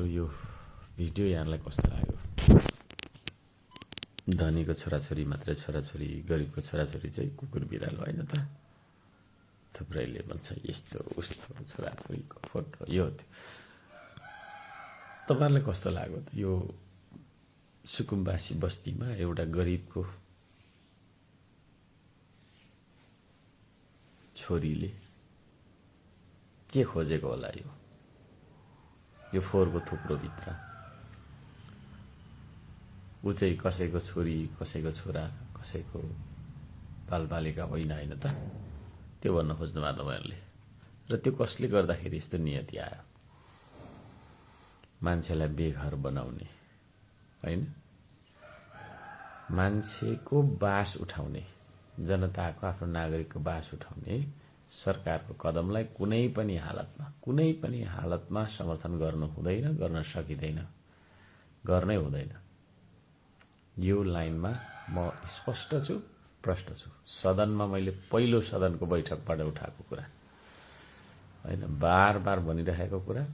साथीहरु यो भिडियो यहाँलाई कस्तो लाग्यो? धनीको छोराछोरी मात्रै छोराछोरी, गरिबको छोराछोरी चाहिँ कुकुर बिरालो हैन त? थुप्रैले भन्छ यस्तो उस्तो छोराछोरीको फोटो यो थियो। तपाईहरुलाई कस्तो लाग्यो त? यो सुकुम्बासी बस्तीमा एउटा गरिबको छोरीले के खोजेको होला यो फोहोरको थुप्रो भित्र? ऊ चाहिँ कसैको छोरी, कसैको छोरा, कसैको बालबालिका होइन त? त्यो भन्न खोज्नु भयो तपाईहरुले। र त्यो कसले गर्दाखेरि यस्तो नियति आयो? मान्छेलाई बेघर बनाउने हैन, मान्छेको बास उठाउने, जनताको आफ्नो नागरिकको बास उठाउने सरकारको कदमलाई कुनै पनि हालतमा समर्थन गर्नु हुँदैन, गर्न सकिदैन, गर्नै हुँदैन। यो लाइनमा म स्पष्ट छु, प्रष्ट छु। सदनमा मैले पहिलो सदनको बैठकबाट उठाएको कुरा हैन, बार भनिरहेको कुरा।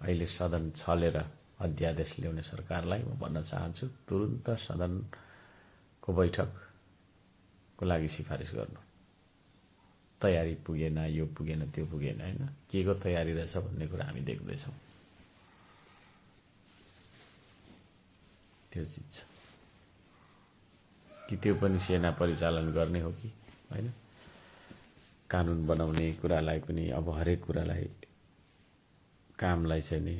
अहिले सदन छलेर अध्यादेश ल्याउने सरकारलाई म भन्न चाहन्छु, तुरुन्त सदनको बैठकको लागि सिफारिस गर्नु। तयारी पुगेन, यो पुगेन, त्यो पुगेन हैन, केको तयारी रहेछ भन्ने कुरा हामी देख्दैछौँ। त्यो चिज छ कि त्यो पनि सेना परिचालन गर्ने हो कि हैन? कानुन बनाउने कुरालाई पनि अब हरेक कुरालाई कामलाई चाहिँ नि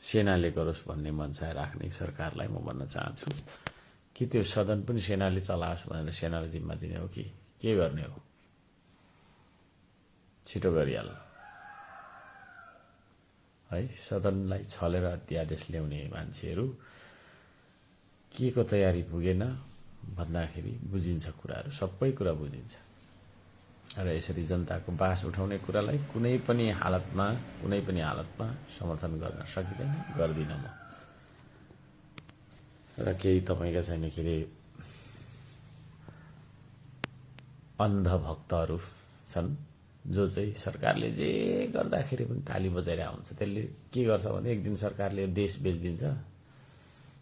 सेनाले गरोस् भन्ने मनसाय राख्ने सरकारलाई म भन्न चाहन्छु कि त्यो सदन पनि सेनाले चलाओस् भनेर सेनालाई जिम्मा दिने हो कि के गर्ने हो? छिटो गरिहाल है। सदनलाई छलेर अध्यादेश ल्याउने मान्छेहरू के को तयारी पुगेन भन्दाखेरि बुझिन्छ, कुराहरू सबै कुरा बुझिन्छ। र यसरी जनताको बास उठाउने कुरालाई कुनै पनि हालतमा समर्थन गर्न सकिदैन, गर्दिन म। र केही तपाईका छैन के रे अन्धभक्तहरू छन् जो चाहिँ सरकारले जे गर्दाखेरि पनि ताली बजाइरहेको हुन्छ। त्यसले के गर्छ भने एक दिन सरकारले देश बेच्दिन्छ,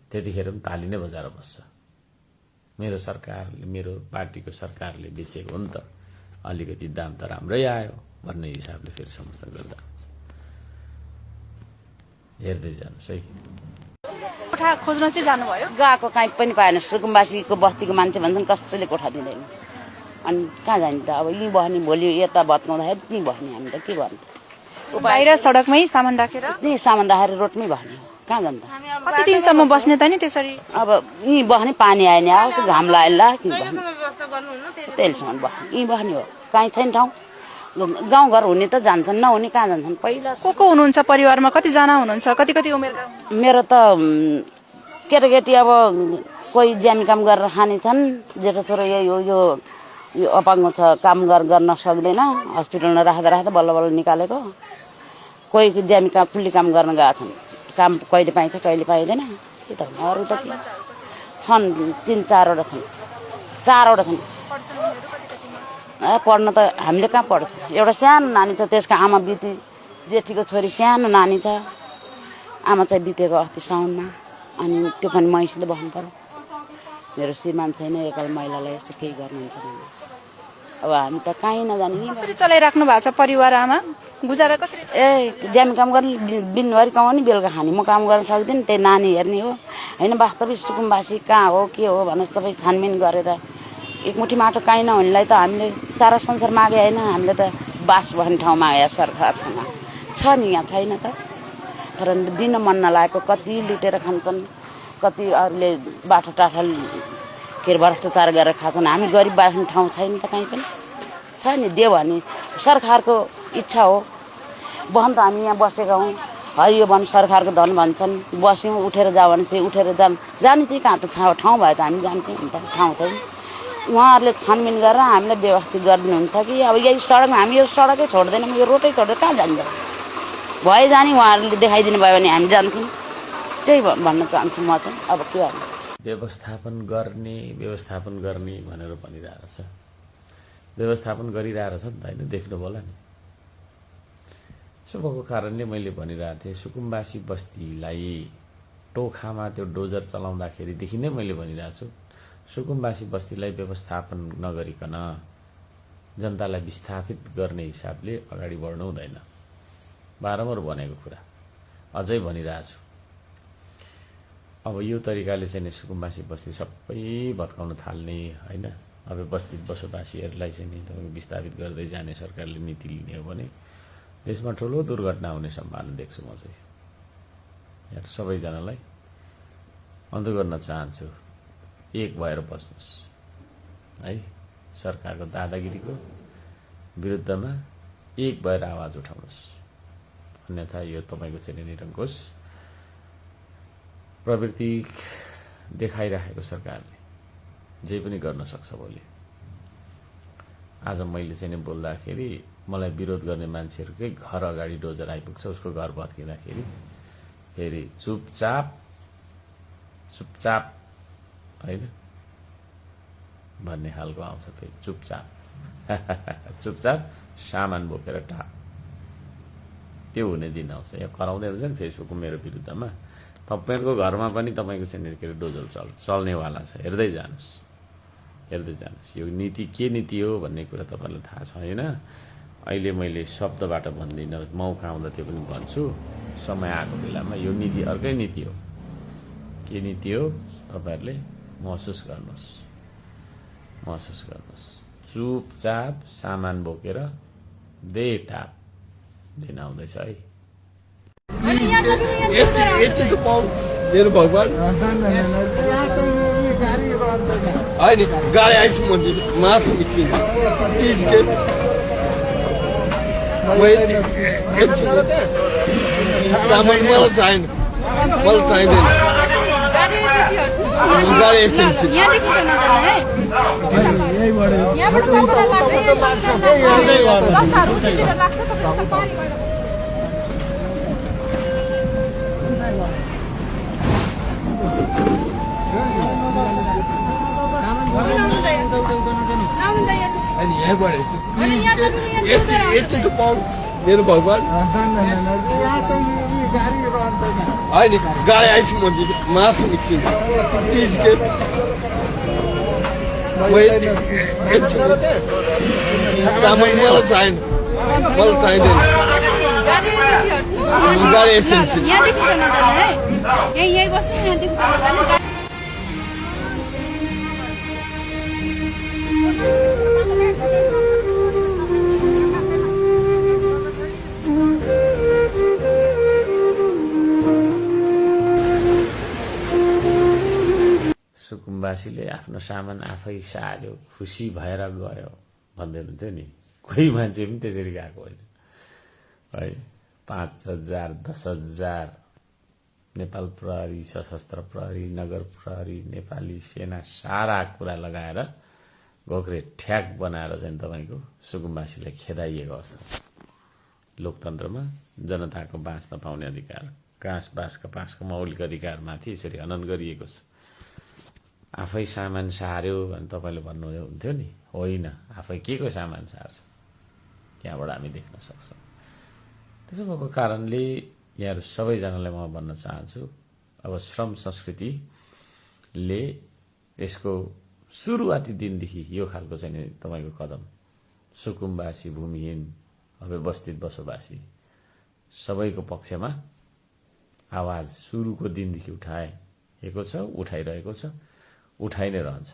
त्यतिखेर पनि ताली नै बजाएर बस्छ। मेरो सरकारले, मेरो पार्टीको सरकारले बेचेको हो नि त, अलिकति दाम त राम्रै आयो भन्ने हिसाबले फेरि समर्थन गर्दा हुन्छ। हेर्दै जानुहोस् है। कोठा खोज्न चाहिँ जानुभयो? गएको कहीँ पनि पाएन। सुकुम्बासीको बस्तीको मान्छे भन्छन् कसैले कोठा दिँदैन। अनि कहाँ जाने त? अब यहीँ बस्ने, भोलि यता भत्काउँदाखेरि त्यहीँ बस्ने। हामी त के गर्ने? बाहिर सडकमै सामान राखेर? त्यहीँ सामान राखेर रोडमै बस्ने हो। कहाँ जान्छ? कति दिनसम्म बस्ने त नि त्यसरी? अब यहीँ बस्ने, पानी आएन आओस्, घाम लागेला तेलसम्म बस्ने, यहीँ बस्ने हो। कहीँ छैन ठाउँ। गाउँघर हुने त जान्छन्, नहुने कहाँ जान्छन्? पहिला को हुनुहुन्छ परिवारमा? कतिजना हुनुहुन्छ? कति उमेरका? मेरो त केटाकेटी अब कोही ज्यामी काम गरेर खाने छन्। जेठो छोरो यो अपाङ्ग छ, काम गर्न सक्दैन, हस्पिटलमा राख्दा बल्ल निकालेको। कोही ज्यामी काम, कुल्ली काम गर्न गएका छन्। काम कहिले पाइन्छ कहिले पाइँदैन। के त अरू त के छन्? 3-4वटा छन्, 4वटा छन्। पढ्न त हामीले कहाँ पढ्छ? एउटा सानो नानी छ, त्यसको आमा बिते, जेठीको छोरी सानो नानी छ, आमा चाहिँ बितेको अस्ति साउनमा। अनि त्यो पनि मैसित बस्नु पर्यो। मेरो श्रीमान छैन, एकल महिलालाई यस्तो केही गर्नुहुन्छ भने अब हामी त कहीँ नजाने। कसरी चलाइराख्नु भएको छ परिवार? आमा गुजारा कसरी? ज्यामी काम गर्ने, दिनभरि कमाउने, बेलुका खाने। म काम गर्न सक्दिनँ, त्यही नानी हेर्ने हो होइन। वास्तविक सुकुम्बासी कहाँ हो, के हो भनेर सबै छानबिन गरेर एकमुठी माटो कहीँ नहुनेलाई त हामीले सारा संसार मागे होइन, हामीले त बास भन्ने ठाउँ मागे सरकारसँग। छ नि, यहाँ छैन त। तर दिन मन नलागेको कति लुटेर खान्छन्, कति अरूले बाटोटाठा के अरे भ्रष्टाचार गरेर खान्छन्। हामी गरिब बाँच्ने ठाउँ छैन त कहीँ पनि। छ नि, दियो भने सरकारको इच्छा हो। बहन त हामी यहाँ बसेका हौँ, हरियो वन सरकारको धन भन्छन्। बस्यौँ, उठेर जाऊ भने चाहिँ उठेर जाने चाहिँ कहाँ त ठाउँ भयो त हामी जान्थ्यौँ। अन्त ठाउँ छैन। उहाँहरूले छानबिन गरेर हामीलाई व्यवस्थित गरिदिनुहुन्छ कि अब यही सडकमा हामी यो सडकै छोड्दैनौँ, यो रोडै छोड्दै कहाँ जान्छ? भए जाने उहाँहरूले देखाइदिनु भयो भने हामी जान्थ्यौँ। त्यही भन्न चाहन्छु म चाहिँ। अब के गर्ने? व्यवस्थापन गर्ने भनेर भनिरहेको छ। व्यवस्थापन गरिरहेको छ नि त हैन? देख्नु होला नि। त्यसो भएको कारणले मैले भनिरहेको थिएँ सुकुम्बासी बस्तीलाई टोखामा त्यो डोजर चलाउँदाखेरिदेखि नै मैले भनिरहेको छु सुकुम्बासी बस्तीलाई व्यवस्थापन नगरिकन जनतालाई विस्थापित गर्ने हिसाबले अगाडि बढ्नु हुँदैन। बारम्बार भनेको कुरा अझै भनिरहेको छु। अब यो तरिकाले चाहिँ नि सुकुम्बासी बस्ती सबै भत्काउन थाल्ने होइन, अव्यवस्थित बसोबासीहरूलाई चाहिँ नि तपाईँको विस्थापित गर्दै जाने सरकारले नीति लिने हो भने देशमा ठुलो दुर्घटना हुने सम्भावना देख्छु म चाहिँ। यहाँ सबैजनालाई अनुरोध गर्न चाहन्छु, एक भएर बस्नुहोस् है, सरकारको दादागिरीको विरुद्धमा एक भएर आवाज उठाउनुहोस्। अन्यथा यो तपाईँको चाहिँ निरङ्कुश प्रवृत्ति देखाइरहेको सरकारले जे पनि गर्न सक्छ भोलि। आज मैले चाहिँ नि बोल्दाखेरि मलाई विरोध गर्ने मान्छेहरूकै घर अगाडि डोजर आइपुग्छ, उसको घर भत्किँदाखेरि फेरि चुपचाप होइन भन्ने खालको आउँछ। फेरि चुपचाप सामान बोकेर टाप, त्यो हुने दिन आउँछ। यहाँ कराउँदै हुन्छ नि फेसबुकको मेरो विरुद्धमा, तपाईँहरूको घरमा पनि तपाईँको चाहिँ के अरे डोजर चल्नेवाला छ। हेर्दै जानुहोस् यो नीति के नीति हो भन्ने कुरा तपाईँलाई थाहा छैन। अहिले मैले शब्दबाट भन्दिनँ, मौका आउँदा त्यो पनि भन्छु। समय आएको बेलामा यो नीति अर्कै नीति हो। के नीति हो तपाईँहरूले महसुस गर्नुहोस्। चुपचाप सामान बोकेर टाप दिन आउँदैछ है। मेरो भगवान होइन गाडी आइस म माथि निस्किन्छ प्लिज के सामान मलाई चाहिँदैन गाडी एकछिन यतिको पाउँ मेरो भगवान होइन गाडी आइस म माथि निस्किन्छ प्लिज के सामान मलाई चाहिँदैन गाडी एकछिन सुकुम्बासीले आफ्नो सामान आफै साल्यो, खुसी भएर गयो भन्दै हुन्थ्यो नि। कोही मान्छे पनि त्यसरी गएको होइन है। 5,000 10,000 नेपाल प्रहरी, सशस्त्र प्रहरी, नगर प्रहरी, नेपाली सेना सारा कुरा लगाएर घोक्रे ठ्याक बनाएर चाहिँ तपाईँको सुकुम्बासीलाई खेदाइएको अवस्था छ। लोकतन्त्रमा जनताको बाँच्न पाउने अधिकार, पाँचका मौलिक अधिकारमाथि यसरी हनन गरिएको छ। आफै सामान सार्यो भने तपाईँले भन्नुहुन्थ्यो नि, होइन आफै के को सामान सार्छ, त्यहाँबाट हामी देख्न सक्छौँ। त्यसो भएको कारणले यहाँहरू सबैजनालाई म भन्न चाहन्छु, अब श्रम संस्कृतिले यसको सुरुवाती दिनदेखि यो खालको चाहिँ तपाईँको कदम सुकुम्बासी, भूमिहीन, अव्यवस्थित बसोबासी सबैको पक्षमा आवाज सुरुको दिनदेखि उठाएको छ, उठाइरहेको छ, उठाइ नै रहन्छ।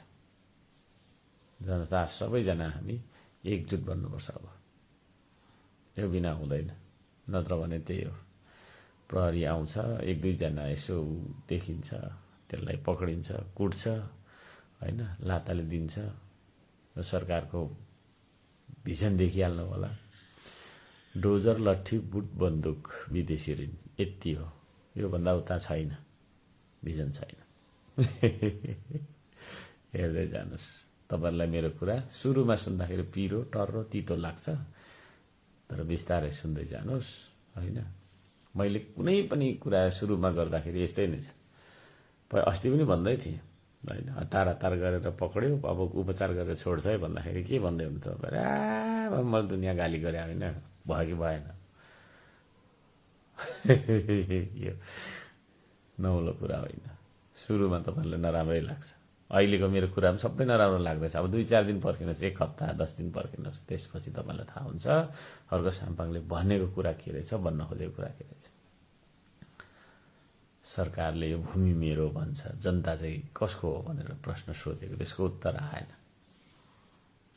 जनता सबैजना हामी एकजुट बन्नुपर्छ। अब यो बिना हुँदैन, नत्र भने त्यही हो, प्रहरी आउँछ, 1-2 जना यसो देखिन्छ, त्यसलाई पक्रिन्छ, कुट्छ होइन, लाताले दिन्छ। सरकारको भिजन देखिहाल्नु होला, डोजर, लट्ठी, बुट, बन्दुक, विदेशी ऋण, यति हो। योभन्दा उता छैन, भिजन छैन। हेर्दै जानुहोस्। तपाईँहरूलाई मेरो कुरा सुरुमा सुन्दाखेरि पिरो, टर्रो, तितो लाग्छ, तर बिस्तारै सुन्दै जानुहोस् होइन। मैले कुनै पनि कुरा सुरुमा गर्दाखेरि यस्तै नै छ। अस्ति पनि भन्दै थिएँ होइन, हतार गरेर पक्रियो, अब उपचार गरेर छोड्छ है भन्दाखेरि के भन्दै हुनु तपाईँहरू, मैले दुनियाँ गाली गरे होइन, भयो कि भएन यो नौलो कुरा होइन। सुरुमा तपाईँलाई नराम्रै लाग्छ। अहिलेको मेरो कुरा पनि सबै नराम्रो लाग्दैछ। अब 2-4 दिन पर्खिनुहोस्, 1 हप्ता 10 दिन पर्खिनुहोस्, त्यसपछि तपाईँलाई थाहा हुन्छ खड्ग साम्पाङले भनेको कुरा के रहेछ, भन्न खोजेको कुरा के रहेछ। सरकारले यो भूमि मेरो भन्छ, जनता चाहिँ कसको हो भनेर प्रश्न सोधेको, त्यसको उत्तर आएन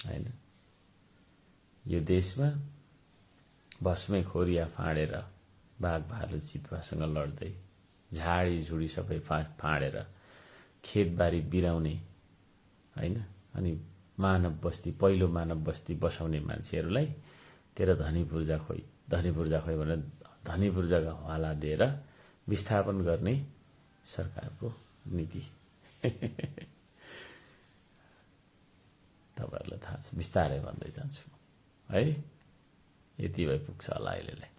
होइन। यो देशमा भस्मै खोरिया फाँडेर बाघ भालु चितुवासँग लड्दै झाडी झुडी सबै फाँडेर खेतबारी बिराउने होइन, अनि मानव बस्ती, पहिलो मानव बस्ती बसाउने मान्छेहरूलाई तेरो धनी पूर्जा खोइ भनेर धनी पूर्जाको हवाला दिएर विस्थापन गर्ने सरकारको नीति तपाईँहरूलाई थाहा छ। बिस्तारै भन्दै जान्छु है, यति भए पुग्छ होला अहिलेलाई।